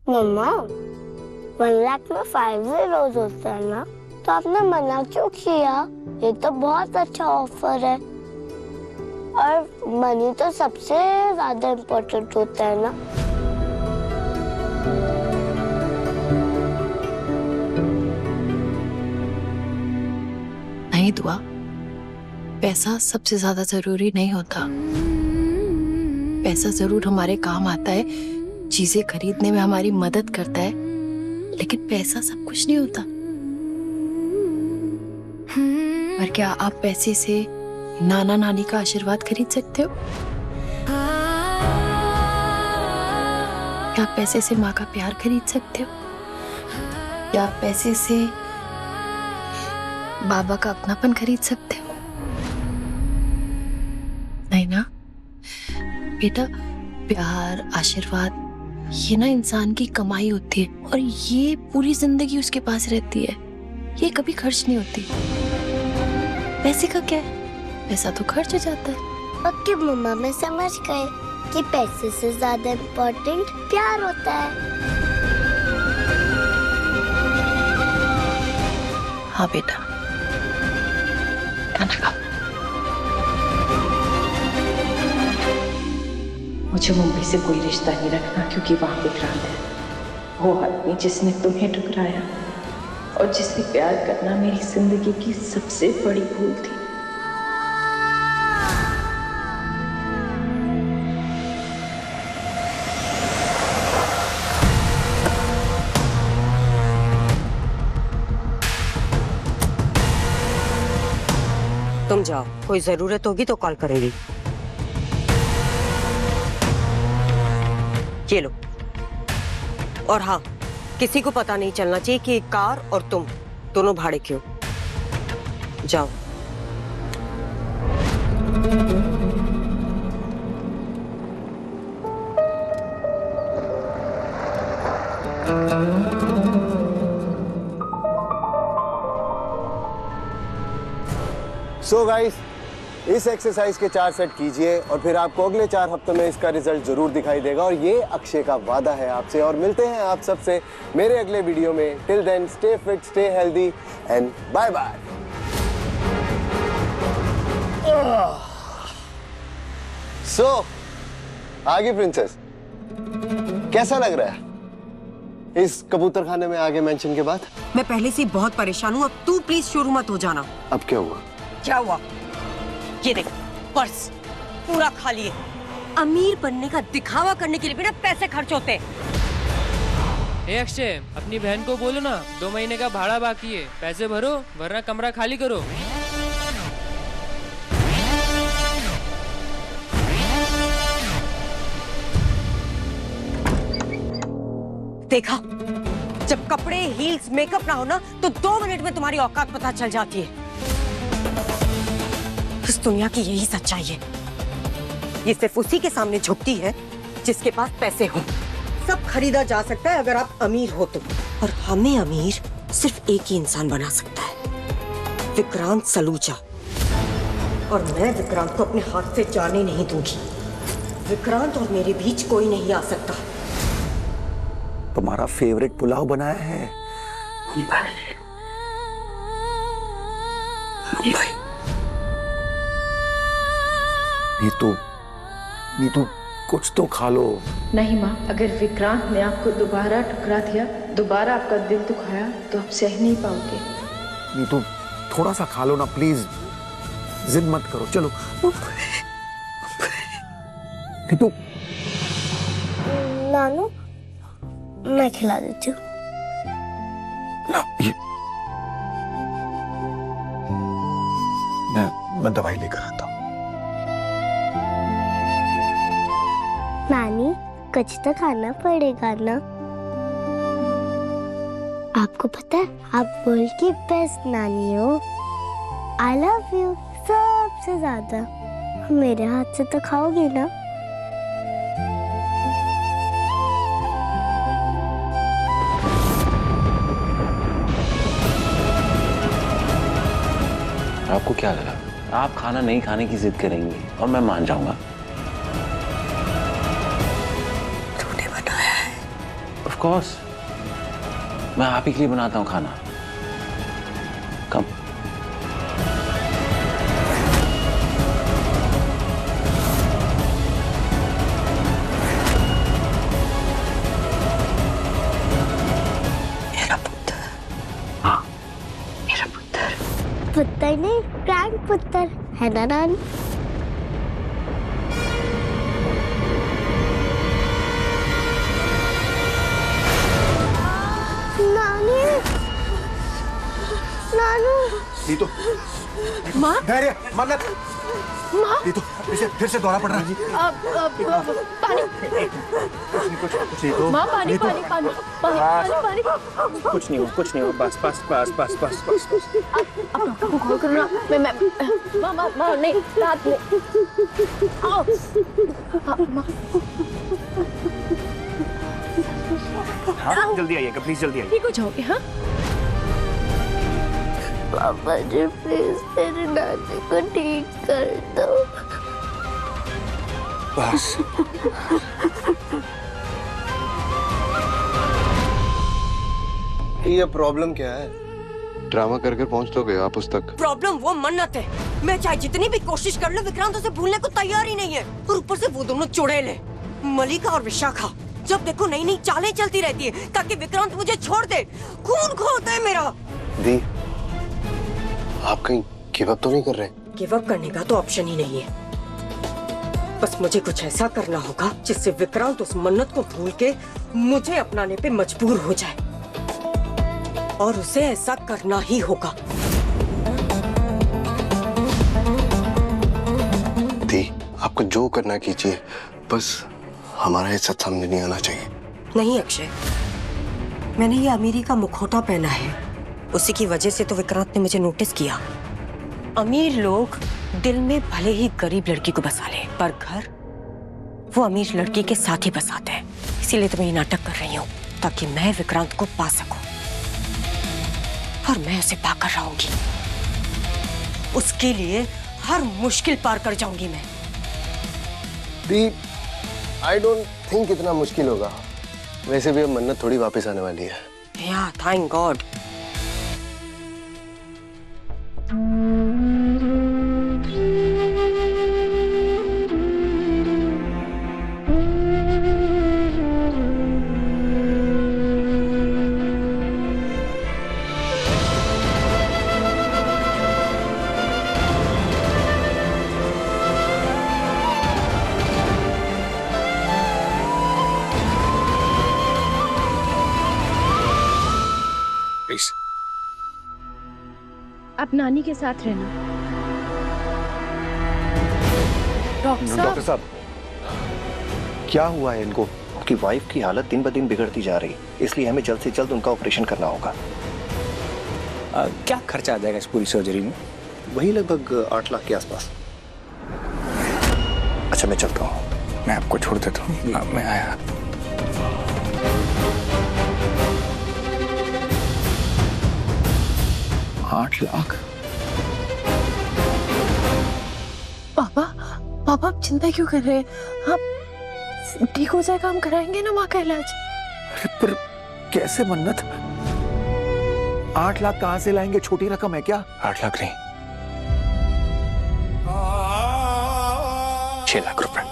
मम्मा 1 लाख में 5 zeros होता है ना, तो आपने मना क्यों किया? ये तो बहुत अच्छा ऑफर है और मनी तो सबसे ज्यादा इम्पोर्टेंट होता है ना। नहीं दुआ, पैसा सबसे ज्यादा जरूरी नहीं होता। पैसा जरूर हमारे काम आता है, चीजें खरीदने में हमारी मदद करता है, लेकिन पैसा सब कुछ नहीं होता। पर क्या आप पैसे से नाना नानी का आशीर्वाद खरीद सकते हो? क्या आप पैसे से माँ का प्यार खरीद सकते हो? क्या आप पैसे से बाबा का अपनापन खरीद सकते हो? नहीं ना बेटा, प्यार आशीर्वाद ये ना इंसान की कमाई होती है और ये पूरी जिंदगी उसके पास रहती है, ये कभी खर्च नहीं होती। पैसे का क्या है, पैसा तो खर्च हो जाता है। ओके मम्मा, मैं समझ गई कि पैसे से ज्यादा इम्पोर्टेंट प्यार होता है। हाँ बेटा, खाना खाओ। मुझे मुंबई से कोई रिश्ता नहीं रखना, क्योंकि वहां विक्रांत है, वो आदमी जिसने तुम्हें ठुकराया और जिससे प्यार करना मेरी जिंदगी की सबसे बड़ी भूल थी। तुम जाओ, कोई जरूरत होगी तो कॉल करेंगी। ये लो। और हाँ, किसी को पता नहीं चलना चाहिए कि कार और तुम दोनों भाड़े के हो। जाओ। सो गाइस, इस एक्सरसाइज के 4 सेट कीजिए और फिर आपको अगले 4 हफ्तों में इसका रिजल्ट जरूर दिखाई देगा और ये अक्षय का वादा है आपसे। और मिलते हैं आप सबसे मेरे अगले वीडियो में। Till then stay fit, stay healthy and bye bye. So आगे प्रिंसेस, कैसा लग रहा है इस कबूतर खाने में आगे मेंशन के बाद? मैं पहले से बहुत परेशान हूँ, अब तू प्लीज शुरू मत हो जाना। अब क्या हुआ? क्या हुआ? ये देख, पर्स पूरा खाली है। अमीर बनने का दिखावा करने के लिए भी ना पैसे खर्च होते हैं। ए अक्षय, अपनी बहन को बोलो ना 2 महीने का भाड़ा बाकी है, पैसे भरो वरना कमरा खाली करो। देखा, जब कपड़े हील्स मेकअप ना हो ना तो 2 मिनट में तुम्हारी औकात पता चल जाती है। इस दुनिया की यही सच्चाई है, ये सिर्फ उसी के सामने झुकती है जिसके पास पैसे हो। सब खरीदा जा सकता है अगर आप अमीर हो तो, और हमें अमीर सिर्फ एक ही इंसान बना सकता है, विक्रांत सलूजा। और मैं विक्रांत को अपने हाथ से जाने नहीं दूंगी। विक्रांत और मेरे बीच कोई नहीं आ सकता। तुम्हारा फेवरेट पुलाव बनाया है। नीतू कुछ तो खा लो। नहीं माँ, अगर विक्रांत ने आपको दोबारा ठुकरा दिया, दोबारा आपका दिल दुखाया, तो आप सह नहीं पाओगे। नीतू थोड़ा सा खा लो ना प्लीज, जिद मत करो। चलो नीतू। नानू, मैं खिला देती हूँ। मैं दवाई लेकर आता हूँ। नानी, कुछ तो खाना पड़ेगा ना। आपको पता है, आप वर्ल्ड की बेस्ट नानी हो। आई लव यू सबसे ज्यादा। मेरे हाथ से तो खाओगी ना? आपको क्या लगा आप खाना नहीं खाने की जिद करेंगी और मैं मान जाऊंगा? तूने बनाया है। कोर्स, मैं आप ही के लिए बनाता हूँ खाना। कम। मेरा पुत्र। हाँ, मेरा पुत्र। पुत्र नहीं, ग्रैंड पुत्र है ना नानी? नानी, नानू। नीतू, माँ, धैर्य, मन्नत। माँ, नीतू, इसे फिर से दौरा पड़ रहा है। पानी, कुछ नहीं तो। माँ, पानी, पानी, पानी, पानी, पानी, पानी। कुछ नहीं हुआ, बस बस बस बस बस बस बस। आप डॉक्टर को कॉल करो ना। मैं माँ नहीं, रात में आओ। माँ, हाँ, जल्दी आइएगा, प्लीज जल्दी आइए। ठीक हो जाओगे? हाँ, पापा जी प्लीज मेरे नानी को ठीक कर दो। बस। ये प्रॉब्लम क्या है? ड्रामा कर कर पहुंच तो गए आप उस तक। प्रॉब्लम वो मन्नत है। मैं चाहे जितनी भी कोशिश कर लूं, विक्रांत उसे भूलने को तैयार ही नहीं है। और ऊपर से वो दोनों चुड़ैले, मलिका और विशाखा, जब देखो नई नई चालें चलती रहती है ताकि विक्रांत मुझे छोड़ दे। खून खोलता है मेरा। दी, आप कहीं गिव अप तो नहीं कर रहे? गिव अप करने का तो ऑप्शन ही नहीं है। बस मुझे कुछ ऐसा करना होगा जिससे विक्रांत उस मन्नत को भूल के मुझे अपनाने पे मजबूर हो जाए, और उसे ऐसा करना ही होगा। दी, आपको जो करना कीजिए, बस हमारा हिस्सा सामने नहीं आना चाहिए। नहीं अक्षय, मैंने ये अमीरी का मुखौटा पहना है, उसी की वजह से तो विक्रांत ने मुझे नोटिस किया। अमीर लोग दिल में भले ही गरीब लड़की को बसा ले, पर घर वो अमीर लड़की के साथ ही बसाते हैं। इसीलिए तो मैं ये नाटक कर रही हूँ, ताकि मैं विक्रांत को पा सकूं, और मैं उसे पाकर रहूंगी। उसके लिए हर मुश्किल पार कर जाऊंगी मैं। दी, आई डोंट थिंक इतना मुश्किल होगा। वैसे भी अब मन्नत थोड़ी वापस आने वाली है। या थैंक गॉड। आप नानी के साथ रहना। डॉक्टर साहब, क्या हुआ है इनको? उनकी वाइफ की हालत दिन ब दिन बिगड़ती जा रही, इसलिए हमें जल्द से जल्द उनका ऑपरेशन करना होगा। क्या खर्चा आ जाएगा इस पूरी सर्जरी में? वही लगभग 8 लाख के आसपास। अच्छा, मैं चलता हूँ, मैं आपको छोड़ देता हूँ। मैं आया। पापा, पापा आप चिंता क्यों कर रहे हैं? आप ठीक हो जाएगा, हम कराएंगे ना माँ का इलाज। अरे पर कैसे मन्नत? 8 लाख कहाँ से लाएंगे? छोटी रकम है क्या? 8 लाख नहीं, 6 लाख रुपए।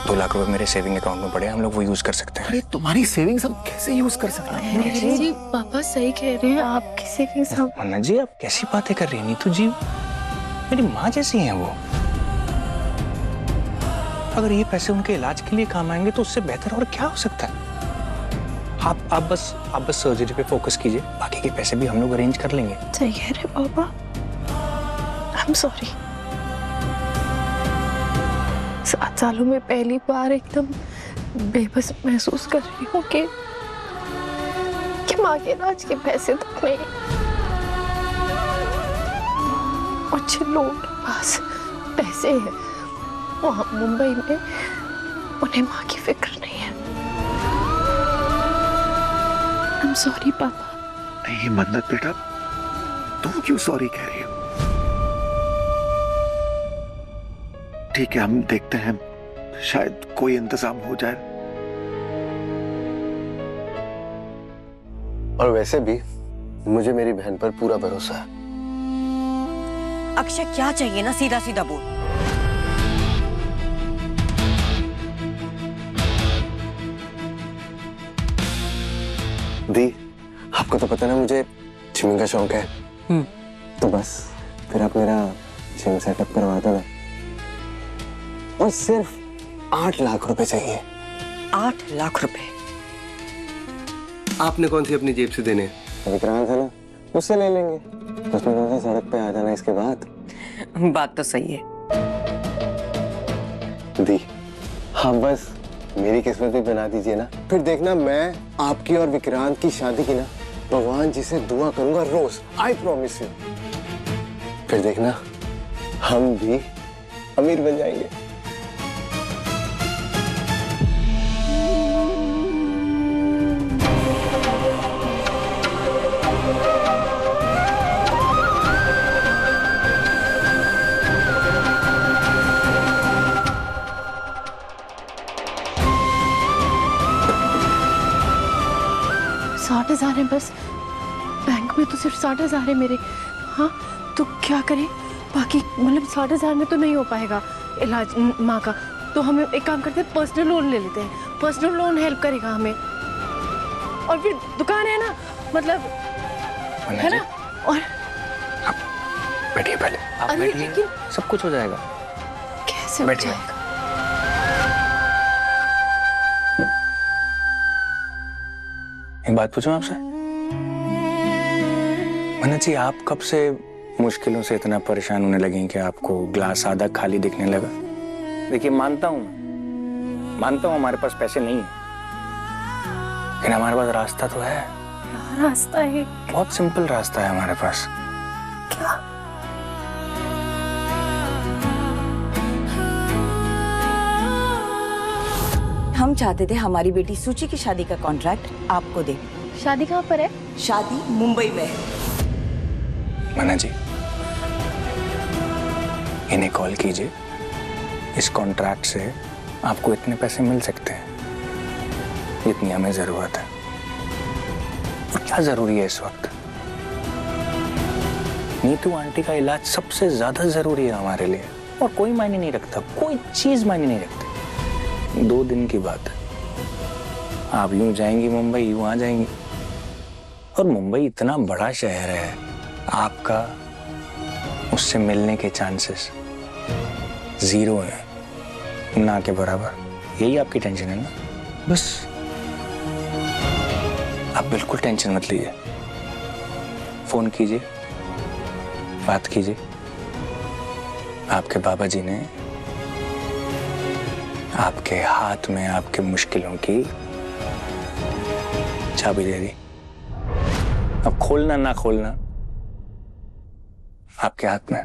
2 लाख रुपए मेरे सेविंग अकाउंट में पड़े, हम लोग वो यूज कर सकते हैं। अरे तुम्हारी सेविंग्स हम कैसे यूज कर सकते हैं? जी पापा सही कह रहे हैं, आपकी सेविंग्स हम। मन्ना जी, आप कैसी बातें कर रही हैं? नीतू जी मेरी माँ जैसी हैं वो। अगर ये पैसे उनके इलाज के लिए काम आएंगे तो उससे बेहतर और क्या हो सकता है? आप बस सर्जरी पे फोकस कीजिए, बाकी के पैसे भी हम लोग अरेंज कर लेंगे। सही कह रहे पापा, आई एम सॉरी। 7 सालों में पहली बार एकदम बेबस महसूस कर रही हूँ कि माँ के इलाज के पैसे तक नहीं, और जिन लोगों के पास पैसे हैं वहाँ मुंबई में, उन्हें माँ की फिक्र नहीं है। आई एम सॉरी पापा। नहीं मन्नत बेटा, तुम क्यों सॉरी कह रही हो? ठीक है, हम देखते हैं, शायद कोई इंतजाम हो जाए। और वैसे भी मुझे मेरी बहन पर पूरा भरोसा है। अक्षय क्या चाहिए ना, सीधा सीधा बोल। दी, आपको तो पता ना मुझे जिमिंग का शौक है। तो बस फिर आप मेरा जिम सेटअप करवा देना। और सिर्फ 8 लाख रुपए चाहिए। 8 लाख रुपए? आपने कौन सी अपनी जेब से देने? विक्रांत है ना, उससे ले लेंगे। उसमें कौन सा सड़क पे आ जाना इसके बाद। बात तो सही है। दी, हाँ बस मेरी किस्मत भी बना दीजिए ना। फिर देखना मैं आपकी और विक्रांत की शादी की ना भगवान जी से दुआ करूंगा रोज। I promise you. फिर देखना हम भी अमीर बन जाएंगे। साठ 60,000 है बस। बैंक में तो सिर्फ 60,000 है मेरे। हाँ तो क्या करें? बाकी मतलब 60,000 में तो नहीं हो पाएगा इलाज माँ का। तो हम एक काम करते हैं, पर्सनल लोन ले लेते हैं। पर्सनल लोन हेल्प करेगा हमें। और फिर दुकान है ना, मतलब है ना। और बैठिए पहले, आप बैठिए, सब कुछ हो जाएगा। कैसे हो जाएगा? एक बात पूछूं आपसे? मन्नत जी, आप कब से मुश्किलों से इतना परेशान होने लगे कि आपको ग्लास आधा खाली दिखने लगा? देखिए मानता हूँ हमारे पास पैसे नहीं है, लेकिन हमारे पास रास्ता तो है। रास्ता है? बहुत सिंपल रास्ता है हमारे पास। क्या? हम चाहते थे हमारी बेटी सूची की शादी का कॉन्ट्रैक्ट आपको दे। शादी कहाँ पर है? शादी मुंबई में है। मन्नत जी, इन्हें कॉल कीजिए। इस कॉन्ट्रैक्ट से आपको इतने पैसे मिल सकते हैं जितनी हमें जरूरत है। और क्या जरूरी है इस वक्त? नीतू आंटी का इलाज सबसे ज्यादा जरूरी है हमारे लिए। और कोई मायने नहीं रखता, कोई चीज मायने नहीं रखती। 2 दिन की बात है, आप यूं जाएंगी मुंबई, यूं आ जाएंगी। और मुंबई इतना बड़ा शहर है, आपका उससे मिलने के चांसेस 0 है, ना के बराबर। यही आपकी टेंशन है ना? बस आप बिल्कुल टेंशन मत लीजिए। फोन कीजिए, बात कीजिए। आपके बाबा जी ने आपके हाथ में आपके मुश्किलों की चाबी दे दी। अब खोलना ना खोलना आपके हाथ में।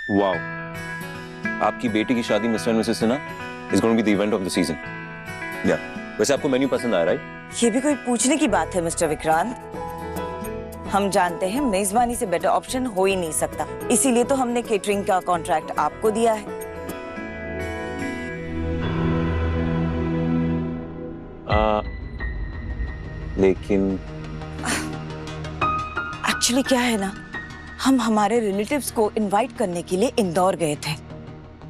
वाओ, आपकी बेटी की शादी Mr and Mrs Sinha is going to be the event of the season. या वैसे आपको मेन्यू पसंद आया, राइट? ये भी कोई पूछने की बात है मिस्टर विक्रांत। हम जानते हैं मेजबानी से बेटर ऑप्शन हो ही नहीं सकता, इसीलिए तो हमने केटरिंग का कॉन्ट्रैक्ट आपको दिया है। लेकिन एक्चुअली क्या है ना, हम हमारे रिलेटिव्स को इनवाइट करने के लिए इंदौर गए थे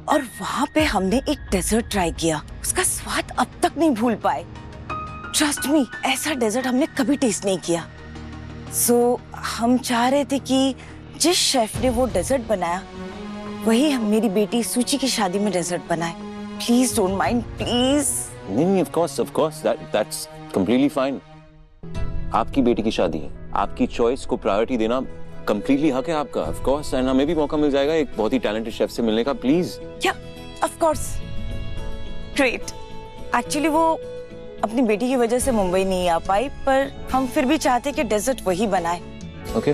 और वहां पे हमने एक डेजर्ट ट्राई किया। उसका स्वाद अब तक नहीं भूल पाए। ट्रस्ट मी, ऐसा डेजर्ट हमने कभी टेस्ट नहीं किया। सो हम चाह रहे थे कि जिस शेफ ने वो डेजर्ट बनाया वही हम मेरी बेटी सूची की शादी में डेजर्ट बनाए। Please don't mind, please. नहीं, of course that's completely fine. आपकी बेटी की शादी है, आपकी चॉइस को प्रायोरिटी देना कंप्लीटली हक है आपका, ऑफ कोर्स। एंड हमें भी मौका मिल जाएगा एक बहुत ही टैलेंटेड शेफ से मिलने का, प्लीज। या ऑफ कोर्स, ग्रेट। एक्चुअली वो अपनी बेटी की वजह से मुंबई नहीं आ पाई, पर हम फिर भी चाहते कि डेजर्ट वही बनाए। ओके,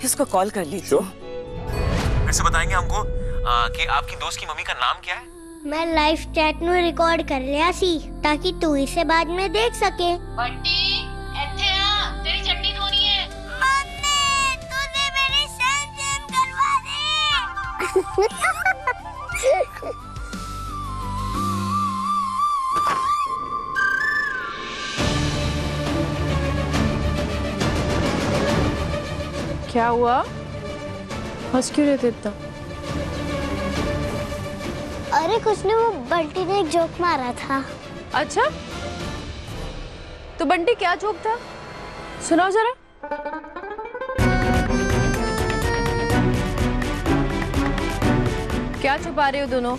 इसको कॉल कर लीजिए। फिर से बताएंगे हमको कि आपकी दोस्त की मम्मी का नाम क्या है? मैं लाइव चैट में रिकॉर्ड कर लिया सी ताकि तू इसे बाद में देख सके। बंटी ਇੱਥੇ आ, तेरी चटनी धोनी है। मम्मी तूने मेरी सैंडल करवा दी। क्या हुआ? हंस क्यों रहे थे इतना? अरे कुछ नहीं, वो बंटी ने एक जोक मारा था। अच्छा, तो बंटी क्या जोक था? सुनाओ जरा। क्या छुपा रहे हो दोनों?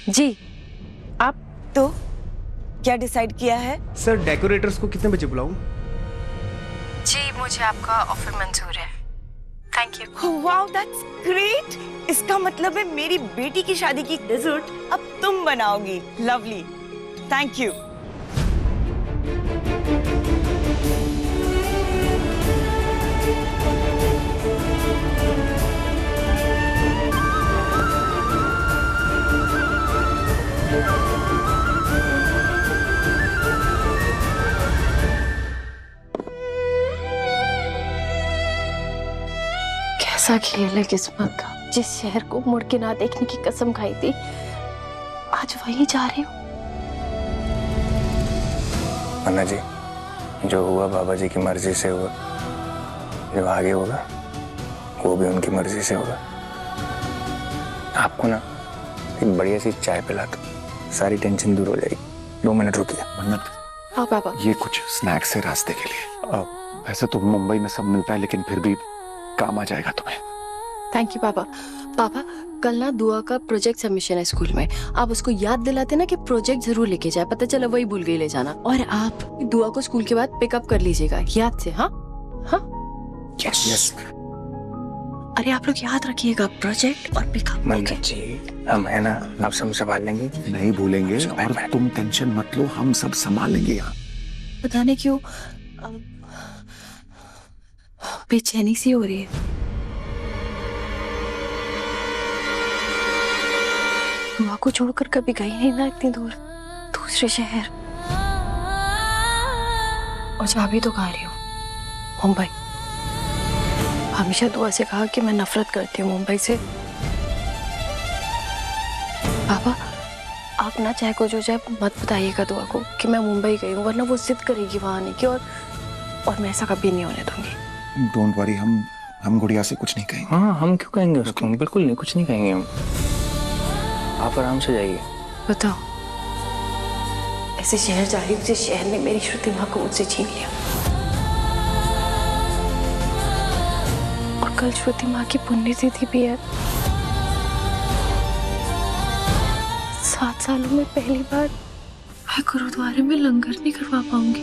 जी, आप तो क्या डिसाइड किया है? सर डेकोरेटर्स को कितने बजे बुलाऊं? जी, मुझे आपका ऑफर मंजूर है। Thank you. Wow, that's great. इसका मतलब है मेरी बेटी की शादी की डेजर्ट अब तुम बनाओगी। Lovely, thank you. कैसा खेल है किस्मत का। जिस शहर को मुड़ के ना देखने की कसम खाई थी, आज वहीं जा रही हूँ। अन्ना जी, जो हुआ बाबा जी की मर्जी से हुआ, जो आगे होगा वो भी उनकी मर्जी से होगा। आपको ना एक बढ़िया सी चाय पिला दो, सारी टेंशन दूर हो जाएगी। 2 मिनट रुकिए। मन्नत, हाँ पापा। ये कुछ स्नैक्स है रास्ते के लिए। वैसे तो मुंबई में सब मिलता है, लेकिन फिर भी काम आ जाएगा तुम्हें। थैंक यू पापा। पापा, कल ना दुआ का प्रोजेक्ट सबमिशन है स्कूल में। आप उसको याद दिलाते ना कि प्रोजेक्ट जरूर लेके जाए। पता चला वही भूल गई ले जाना। और आप दुआ को स्कूल के बाद पिकअप कर लीजिएगा याद से। हाँ हाँ, यस। अरे आप लोग याद रखिएगा, प्रोजेक्ट और पिकअप। मन्नत जी, हम है ना, आप सब संभाल लेंगे। नहीं भूलेंगे, और तुम टेंशन मत लो, हम सब संभाल लेंगे यहाँ। पता नहीं क्यों बेचैनी सी हो रही है। दुआ को छोड़कर कभी गई नहीं ना इतनी दूर, दूसरे शहर। और जा भी तो कह रही हूँ, मुंबई। हमेशा दुआ से कहा कि मैं नफरत करती हूँ मुंबई से। पापा, आप ना चाहे को जो चाहे मत बताइएगा दुआ को कि मैं मुंबई गई हूँ, वरना वो जिद करेगी वहां आने की। और मैं ऐसा कभी नहीं होने दूंगी। डोंट वरी, हम गुड़िया से कुछ नहीं कहेंगे। हाँ, हम क्यों कहेंगे उसको? बिल्कुल नहीं, कुछ नहीं कहेंगे हम। आप आराम से जाइए। बताओ, ऐसे शहर जा रही हूँ जिस शहर ने मेरी श्रुति माँ को मुझसे छीन लिया। और कल श्रुति माँ की पुण्यतिथि भी है। 7 सालों में पहली बार मैं गुरुद्वारे में लंगर नहीं करवा पाऊंगी।